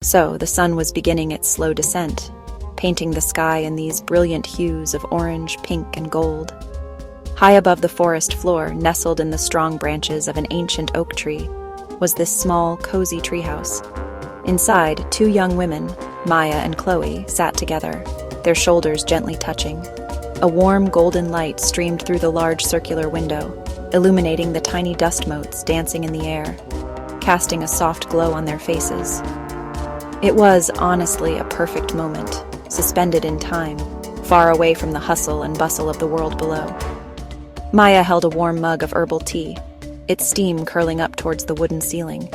So the sun was beginning its slow descent, painting the sky in these brilliant hues of orange, pink, and gold. High above the forest floor, nestled in the strong branches of an ancient oak tree, was this small, cozy treehouse. Inside, two young women, Maya and Chloe, sat together, their shoulders gently touching. A warm, golden light streamed through the large circular window, illuminating the tiny dust motes dancing in the air, casting a soft glow on their faces. It was, honestly, a perfect moment, suspended in time, far away from the hustle and bustle of the world below. Maya held a warm mug of herbal tea, its steam curling up towards the wooden ceiling.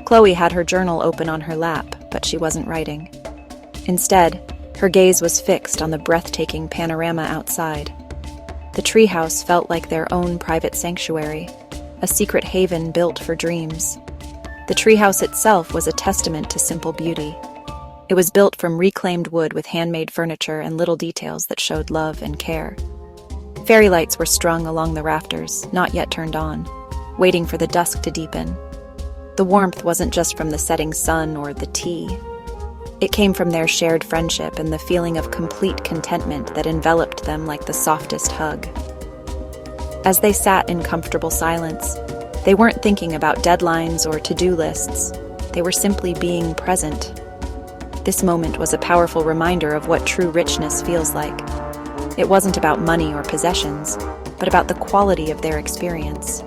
Chloe had her journal open on her lap, but she wasn't writing. Instead, her gaze was fixed on the breathtaking panorama outside. The treehouse felt like their own private sanctuary, a secret haven built for dreams. The treehouse itself was a testament to simple beauty. It was built from reclaimed wood with handmade furniture and little details that showed love and care. Fairy lights were strung along the rafters, not yet turned on, waiting for the dusk to deepen. The warmth wasn't just from the setting sun or the tea. It came from their shared friendship and the feeling of complete contentment that enveloped them like the softest hug. As they sat in comfortable silence, they weren't thinking about deadlines or to-do lists. They were simply being present. This moment was a powerful reminder of what true richness feels like. It wasn't about money or possessions, but about the quality of their experience.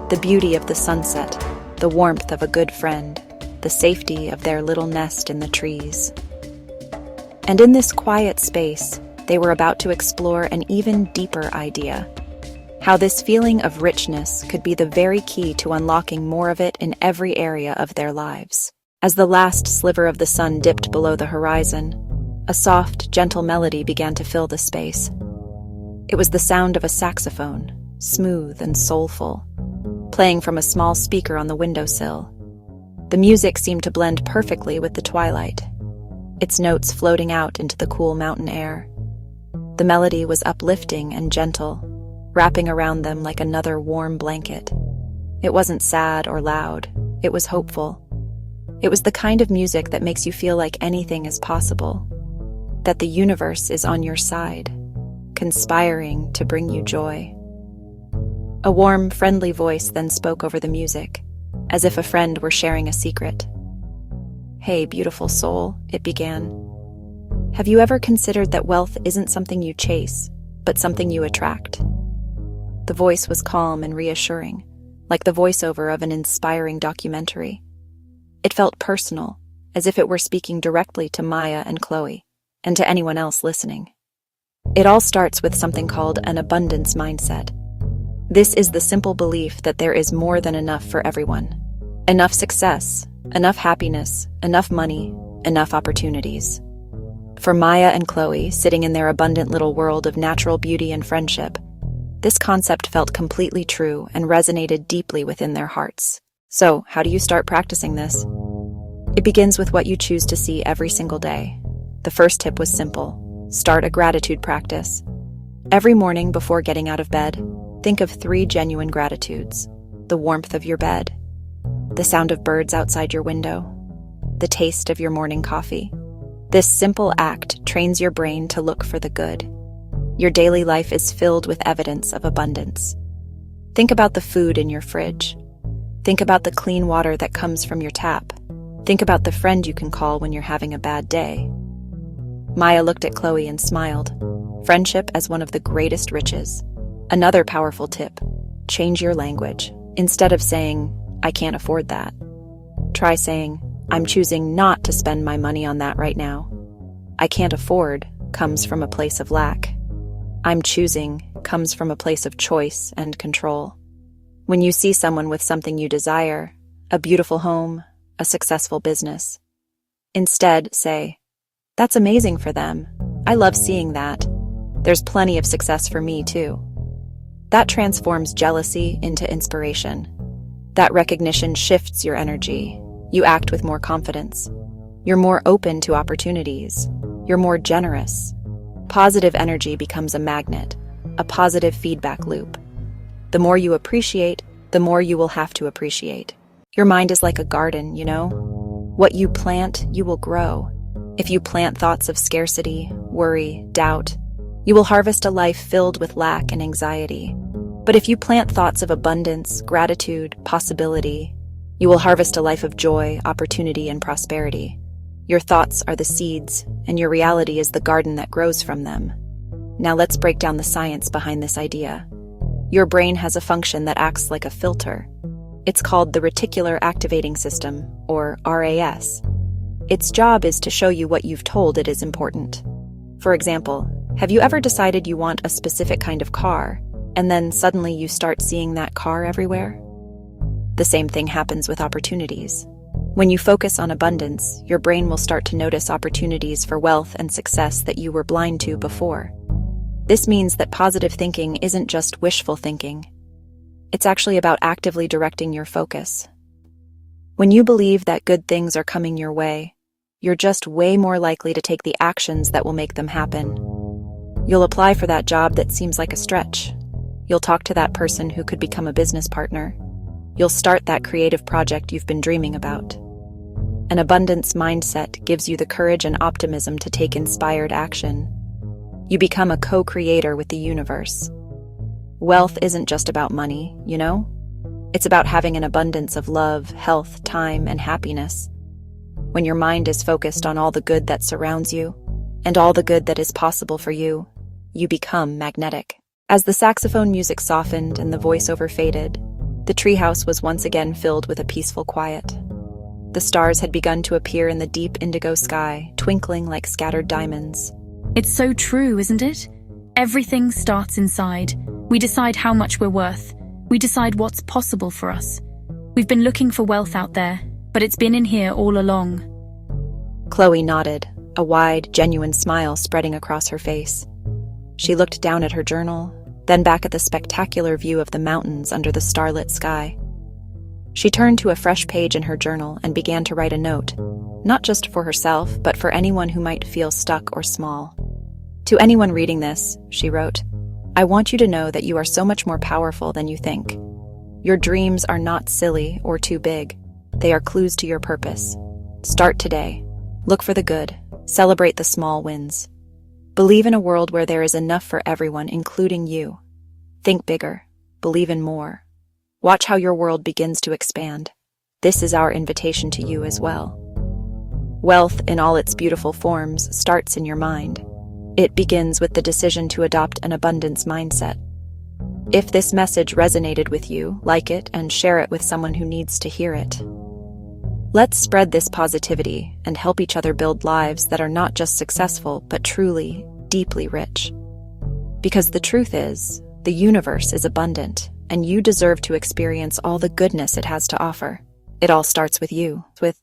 The beauty of the sunset, the warmth of a good friend, the safety of their little nest in the trees. And in this quiet space, they were about to explore an even deeper idea: how this feeling of richness could be the very key to unlocking more of it in every area of their lives. As the last sliver of the sun dipped below the horizon, a soft, gentle melody began to fill the space. It was the sound of a saxophone, smooth and soulful, playing from a small speaker on the windowsill. The music seemed to blend perfectly with the twilight, its notes floating out into the cool mountain air. The melody was uplifting and gentle, wrapping around them like another warm blanket. It wasn't sad or loud, it was hopeful. It was the kind of music that makes you feel like anything is possible, that the universe is on your side, conspiring to bring you joy. A warm, friendly voice then spoke over the music, as if a friend were sharing a secret. "Hey, beautiful soul," it began. "Have you ever considered that wealth isn't something you chase, but something you attract?" The voice was calm and reassuring, like the voiceover of an inspiring documentary. It felt personal, as if it were speaking directly to Maya and Chloe, and to anyone else listening. It all starts with something called an abundance mindset. This is the simple belief that there is more than enough for everyone. Enough success, enough happiness, enough money, enough opportunities. For Maya and Chloe, sitting in their abundant little world of natural beauty and friendship, this concept felt completely true and resonated deeply within their hearts. So, how do you start practicing this? It begins with what you choose to see every single day. The first tip was simple: start a gratitude practice. Every morning before getting out of bed, think of 3 genuine gratitudes: the warmth of your bed, the sound of birds outside your window, the taste of your morning coffee. This simple act trains your brain to look for the good. Your daily life is filled with evidence of abundance. Think about the food in your fridge. Think about the clean water that comes from your tap. Think about the friend you can call when you're having a bad day. Maya looked at Chloe and smiled. Friendship as one of the greatest riches. Another powerful tip: change your language. Instead of saying, "I can't afford that," try saying, "I'm choosing not to spend my money on that right now." "I can't afford" comes from a place of lack. "I'm choosing" comes from a place of choice and control. When you see someone with something you desire, a beautiful home, a successful business, instead say, "That's amazing for them. I love seeing that. There's plenty of success for me too." That transforms jealousy into inspiration. That recognition shifts your energy. You act with more confidence. You're more open to opportunities. You're more generous. Positive energy becomes a magnet, a positive feedback loop. The more you appreciate, the more you will have to appreciate. Your mind is like a garden, you know? What you plant, you will grow. If you plant thoughts of scarcity, worry, doubt, you will harvest a life filled with lack and anxiety. But if you plant thoughts of abundance, gratitude, possibility, you will harvest a life of joy, opportunity, and prosperity. Your thoughts are the seeds, and your reality is the garden that grows from them. Now let's break down the science behind this idea. Your brain has a function that acts like a filter. It's called the reticular activating system, or RAS. Its job is to show you what you've told it is important. For example, have you ever decided you want a specific kind of car, and then suddenly you start seeing that car everywhere? The same thing happens with opportunities. When you focus on abundance, your brain will start to notice opportunities for wealth and success that you were blind to before. This means that positive thinking isn't just wishful thinking. It's actually about actively directing your focus. When you believe that good things are coming your way, you're just way more likely to take the actions that will make them happen. You'll apply for that job that seems like a stretch. You'll talk to that person who could become a business partner. You'll start that creative project you've been dreaming about. An abundance mindset gives you the courage and optimism to take inspired action. You become a co-creator with the universe. Wealth isn't just about money, you know? It's about having an abundance of love, health, time, and happiness. When your mind is focused on all the good that surrounds you, and all the good that is possible for you, you become magnetic. As the saxophone music softened and the voiceover faded, the treehouse was once again filled with a peaceful quiet. The stars had begun to appear in the deep indigo sky, twinkling like scattered diamonds. It's so true, isn't it? Everything starts inside. We decide how much we're worth. We decide what's possible for us. We've been looking for wealth out there, but it's been in here all along. Chloe nodded, a wide, genuine smile spreading across her face. She looked down at her journal, then back at the spectacular view of the mountains under the starlit sky. She turned to a fresh page in her journal and began to write a note, not just for herself, but for anyone who might feel stuck or small. To anyone reading this, she wrote, I want you to know that you are so much more powerful than you think. Your dreams are not silly or too big. They are clues to your purpose. Start today. Look for the good. Celebrate the small wins. Believe in a world where there is enough for everyone, including you. Think bigger. Believe in more. Watch how your world begins to expand. This is our invitation to you as well. Wealth in all its beautiful forms starts in your mind. It begins with the decision to adopt an abundance mindset. If this message resonated with you, like it and share it with someone who needs to hear it. Let's spread this positivity and help each other build lives that are not just successful, but truly, deeply rich. Because the truth is, the universe is abundant, and you deserve to experience all the goodness it has to offer. It all starts with you, with